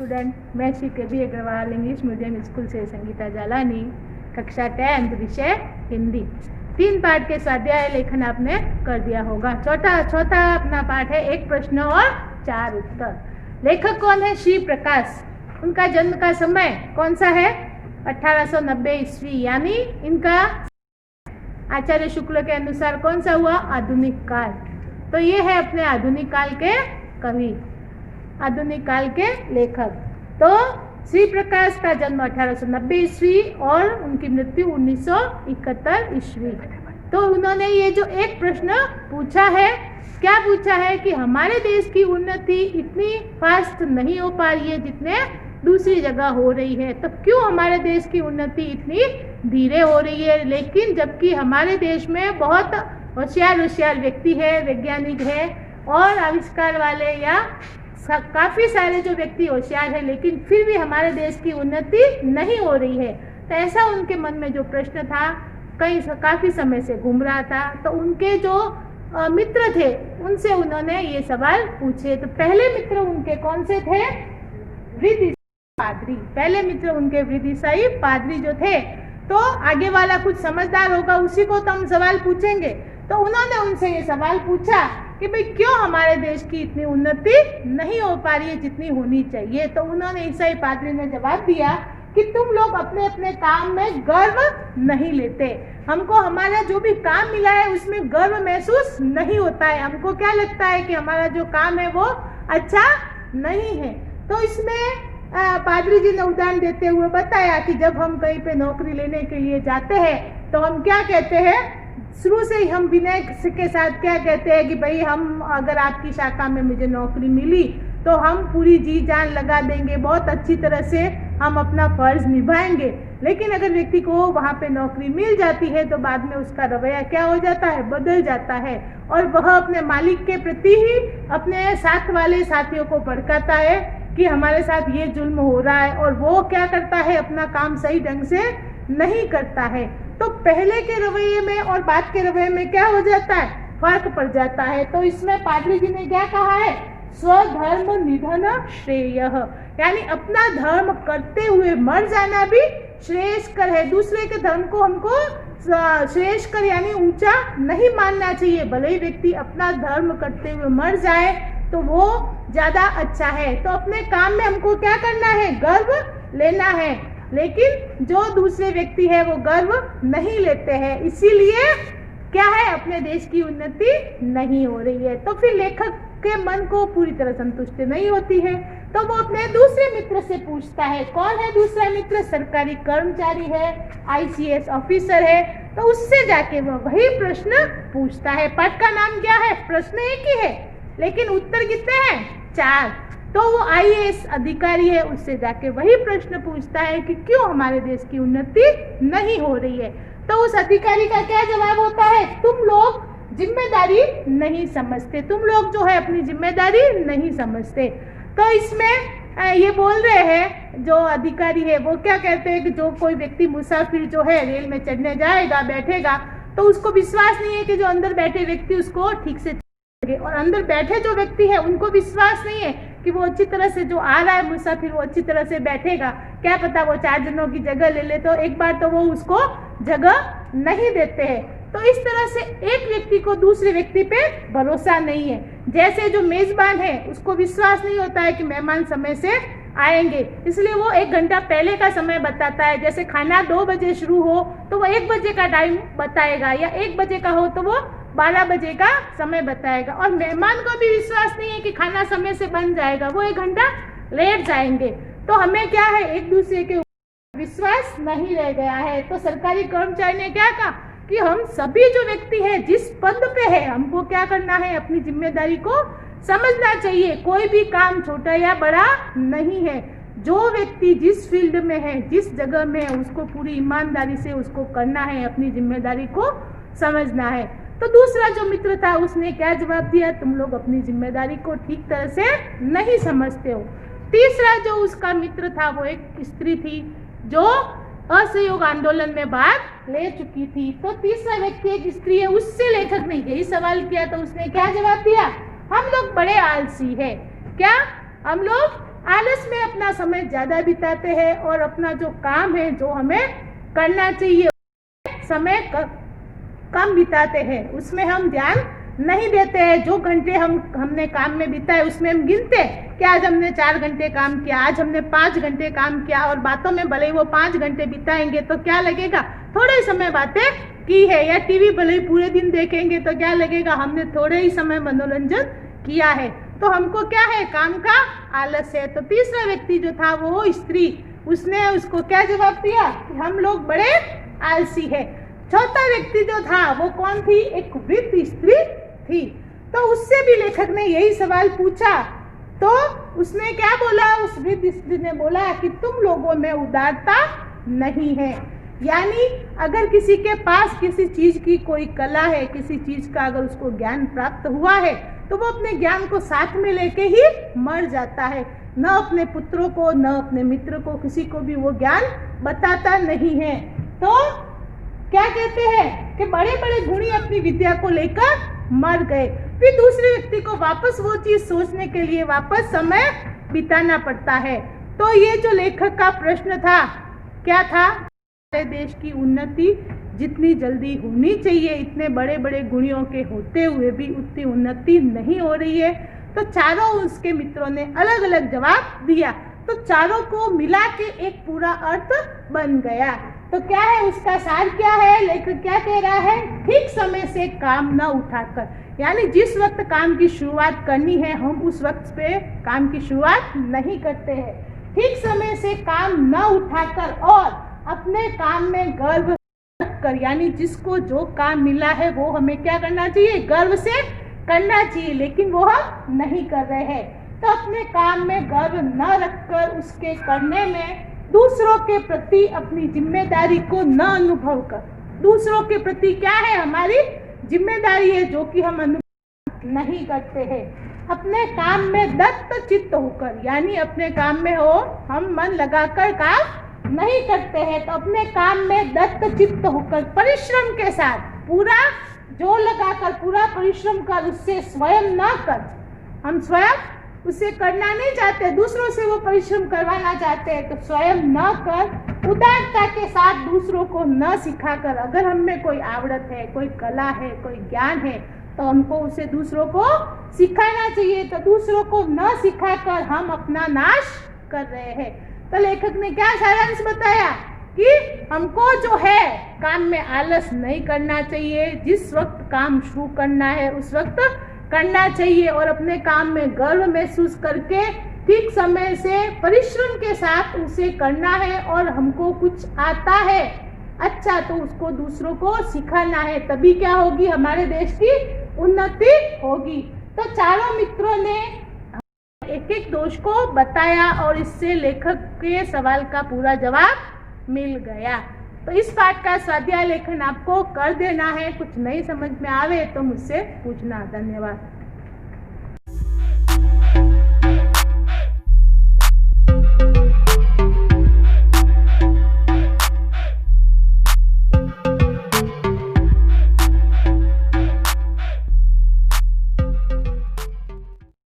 Student, मैं श्री के Agarwal English medium school से संगीता जालानी, कक्षा 10 विषय हिंदी। 3 पाठ के स्वाध्याय लेखन आपने कर दिया होगा। चौथा अपना पाठ है एक प्रश्न और 4 उत्तर। लेखक कौन है? श्री प्रकाश। उनका जन्म का समय कौन सा है? 1890 ईस्वी, यानी इनका आचार्य शुक्ल के अनुसार कौन सा हुआ? आधुनिक काल। तो ये है अपने आधुनिक काल के कवि, आधुनिक काल के लेखक। तो श्री प्रकाश का जन्म 1890 ईस्वी और उनकी मृत्यु 1971 ईस्वी। तो उन्होंने ये जो एक प्रश्न पूछा है, क्या पूछा है कि हमारे देश की उन्नति इतनी फास्ट नहीं हो पा रही है जितने दूसरी जगह हो रही है। तो क्यों हमारे देश की उन्नति इतनी धीरे हो रही है, लेकिन जबकि हमारे देश में बहुत होशियार व्यक्ति है, वैज्ञानिक है और आविष्कार वाले या काफ़ी सारे जो व्यक्ति होशियार है, लेकिन फिर भी हमारे देश की उन्नति नहीं हो रही है। तो ऐसा उनके मन में जो प्रश्न था, काफ़ी समय से घूम रहा था। तो उनके जो मित्र थे उनसे उन्होंने ये सवाल पूछे। तो पहले मित्र उनके कौन से थे? वृद्ध पादरी। पहले मित्र उनके वृद्ध ईसाई पादरी जो थे। तो आगे वाला कुछ समझदार होगा, उसी को तो हम सवाल पूछेंगे। तो उन्होंने उनसे ये सवाल पूछा कि भाई क्यों हमारे देश की इतनी उन्नति नहीं हो पा रही है जितनी होनी चाहिए। तो उन्होंने ईसाई पादरी ने जवाब दिया कि तुम लोग अपने अपने काम में गर्व नहीं लेते। हमको हमारा जो भी काम मिला है उसमें गर्व महसूस नहीं होता है। हमको क्या लगता है कि हमारा जो काम है वो अच्छा नहीं है। तो इसमें पादरी जी ने उदाहरण देते हुए बताया कि जब हम कहीं पे नौकरी लेने के लिए जाते हैं तो हम क्या कहते हैं, शुरू से ही हम विनय के साथ क्या कहते हैं कि भाई हम अगर आपकी शाखा में मुझे नौकरी मिली तो हम पूरी जी जान लगा देंगे, बहुत अच्छी तरह से हम अपना फर्ज निभाएंगे। लेकिन अगर व्यक्ति को वहाँ पे नौकरी मिल जाती है तो बाद में उसका रवैया क्या हो जाता है? बदल जाता है और वह अपने मालिक के प्रति ही अपने साथ वाले साथियों को भड़काता है कि हमारे साथ ये जुल्म हो रहा है, और वो क्या करता है? अपना काम सही ढंग से नहीं करता है। तो पहले के रवैये में और बाद के रवैये में क्या हो जाता है? फर्क पड़ जाता है। तो इसमें पादरी जी ने क्या कहा है? स्वधर्म निधन श्रेय, यानी अपना धर्म करते हुए मर जाना भी श्रेयस्कर है। दूसरे के धर्म को हमको श्रेयस्कर यानी ऊंचा नहीं मानना चाहिए। भले ही व्यक्ति अपना धर्म करते हुए मर जाए तो वो ज्यादा अच्छा है। तो अपने काम में हमको क्या करना है? गर्व लेना है। लेकिन जो दूसरे व्यक्ति है वो गर्व नहीं लेते हैं, इसीलिए क्या है? अपने देश की उन्नति नहीं हो रही है। तो फिर लेखक के मन को पूरी तरह संतुष्टि नहीं होती है, तो वो अपने दूसरे मित्र से पूछता है। कौन है दूसरा मित्र? सरकारी कर्मचारी है, ICS ऑफिसर है। तो उससे जाके वो वही प्रश्न पूछता है। पाठ का नाम क्या है? प्रश्न एक ही है लेकिन उत्तर कितने हैं? 4। तो वो IAS अधिकारी है, उससे जाके वही प्रश्न पूछता है कि क्यों हमारे देश की उन्नति नहीं हो रही है। तो उस अधिकारी का क्या जवाब होता है? तुम लोग जिम्मेदारी नहीं समझते, तुम लोग जो है अपनी जिम्मेदारी नहीं समझते। तो इसमें ये बोल रहे हैं, जो अधिकारी है वो क्या कहते हैं कि जो कोई व्यक्ति मुसाफिर जो है रेल में चढ़ने जाएगा, बैठेगा, तो उसको विश्वास नहीं है कि जो अंदर बैठे व्यक्ति उसको ठीक से, और अंदर बैठे जो व्यक्ति है उनको विश्वास नहीं है कि वो अच्छी तरह से, जो आ रहा है मुसाफिर, वो अच्छी तरह से बैठेगा। क्या पता वो 4 जनों की जगह ले ले, तो एक बार तो वो उसको जगह नहीं देते हैं। तो इस तरह से एक व्यक्ति को दूसरे व्यक्ति पे भरोसा नहीं है। जैसे जो मेजबान है उसको विश्वास नहीं होता है कि मेहमान समय से आएंगे, इसलिए वो 1 घंटा पहले का समय बताता है। जैसे खाना 2 बजे शुरू हो तो वो 1 बजे का टाइम बताएगा, या 1 बजे का हो तो वो 12 बजे का समय बताएगा। और मेहमान को भी विश्वास नहीं है कि खाना समय से बन जाएगा, वो 1 घंटा लेट जाएंगे। तो हमें क्या है? एक दूसरे के विश्वास नहीं रह गया है। तो सरकारी कर्मचारी ने क्या कहा कि हम सभी जो व्यक्ति है जिस पद पे है, हमको क्या करना है? अपनी जिम्मेदारी को समझना चाहिए। कोई भी काम छोटा या बड़ा नहीं है। जो व्यक्ति जिस फील्ड में है, जिस जगह में है, उसको पूरी ईमानदारी से उसको करना है, अपनी जिम्मेदारी को समझना है। तो दूसरा जो मित्र था उसने क्या जवाब दिया? तुम लोग अपनी जिम्मेदारी को ठीक तरह से नहीं समझते हो। तीसरा जो उसका मित्र था वो एक स्त्री थी जो असहयोग आंदोलन में भाग ले चुकी थी। तो तीसरा व्यक्ति एक स्त्री है, उससे लेखक ने यही सवाल किया। तो उसने क्या जवाब दिया? हम लोग बड़े आलसी है। क्या? हम लोग आलस में अपना समय ज्यादा बिताते हैं और अपना जो काम है, जो हमें करना चाहिए, समय कम बिताते हैं, उसमें हम ध्यान नहीं देते हैं। जो घंटे हमने काम में बिताए उसमें हम गिनते कि आज हमने 4 घंटे काम किया, आज हमने 5 घंटे काम किया, और बातों में भले ही वो 5 घंटे बिताएंगे तो क्या लगेगा, थोड़े ही समय बातें की है। या टीवी भले ही पूरे दिन देखेंगे तो क्या लगेगा, हमने थोड़े ही समय मनोरंजन किया है। तो हमको क्या है, काम का आलस है। तो तीसरा व्यक्ति जो था वो स्त्री, उसने उसको क्या जवाब दिया कि हम लोग बड़े आलसी है। चौथा व्यक्ति जो था वो कौन थी, एक वृद्ध स्त्री थी। तो उससे भी लेखक ने यही सवाल पूछा, तो उसने क्या बोला, उस वृद्ध स्त्री ने बोला कि तुम लोगों में उदारता नहीं है। यानी अगर किसी के पास किसी चीज की कोई कला है, किसी चीज का अगर उसको ज्ञान प्राप्त हुआ है, तो वो अपने ज्ञान को साथ में लेके ही मर जाता है। न अपने पुत्रों को, न अपने मित्र को, किसी को भी वो ज्ञान बताता नहीं है। तो क्या कहते हैं कि बड़े बड़े गुणी अपनी विद्या को लेकर मर गए। फिर दूसरे व्यक्ति को वापस वो चीज सोचने के लिए वापस समय बिताना पड़ता है। तो ये जो लेखक का प्रश्न था, क्या था, हमारे देश की उन्नति जितनी जल्दी होनी चाहिए, इतने बड़े बड़े गुणियों के होते हुए भी उतनी उन्नति नहीं हो रही है। तो चारों उसके मित्रों ने अलग अलग जवाब दिया, तो चारों को मिला के एक पूरा अर्थ बन गया। तो क्या है उसका सार, क्या है, लेखक क्या कह रहा है, ठीक समय से काम न उठाकर, यानी जिस वक्त काम की शुरुआत करनी है हम उस वक्त पे काम की शुरुआत नहीं करते हैं। ठीक समय से काम न उठाकर और अपने काम में गर्व कर, यानी जिसको जो काम मिला है वो हमें क्या करना चाहिए, गर्व से करना चाहिए, लेकिन वो हम नहीं कर रहे हैं। तो अपने काम में गर्व न रखकर उसके करने में दूसरों के प्रति अपनी जिम्मेदारी को न अनुभव कर, दूसरों के प्रति क्या है हमारी जिम्मेदारी है जो कि हम अनुभव नहीं करते हैं। अपने काम में दत्त चित्त होकर, यानी अपने काम में हो हम मन लगाकर काम नहीं करते हैं, तो अपने काम में दत्त चित्त होकर परिश्रम के साथ पूरा जोर लगाकर पूरा परिश्रम कर, उससे स्वयं न कर, हम स्वयं उसे करना नहीं चाहते, दूसरों से वो परिश्रम करवाना चाहते हैं, तो स्वयं न कर, उदारता के साथ दूसरों को न सिखाकर, अगर हम में कोई आवड़त है, कोई कला है, कोई ज्ञान है, तो हमको उसे दूसरों को सिखाना चाहिए। तो दूसरों को न सिखाकर हम अपना नाश कर रहे हैं। तो लेखक ने क्या सारांश बताया कि हमको जो है काम में आलस नहीं करना चाहिए, जिस वक्त काम शुरू करना है उस वक्त करना चाहिए, और अपने काम में गर्व महसूस करके ठीक समय से परिश्रम के साथ उसे करना है। और हमको कुछ आता है अच्छा तो उसको दूसरों को सिखाना है, तभी क्या होगी, हमारे देश की उन्नति होगी। तो चारों मित्रों ने एक एक दोष को बताया और इससे लेखक के सवाल का पूरा जवाब मिल गया। तो इस पाठ का स्वाध्याय लेखन आपको कर देना है। कुछ नहीं समझ में आवे तो मुझसे पूछना। धन्यवाद।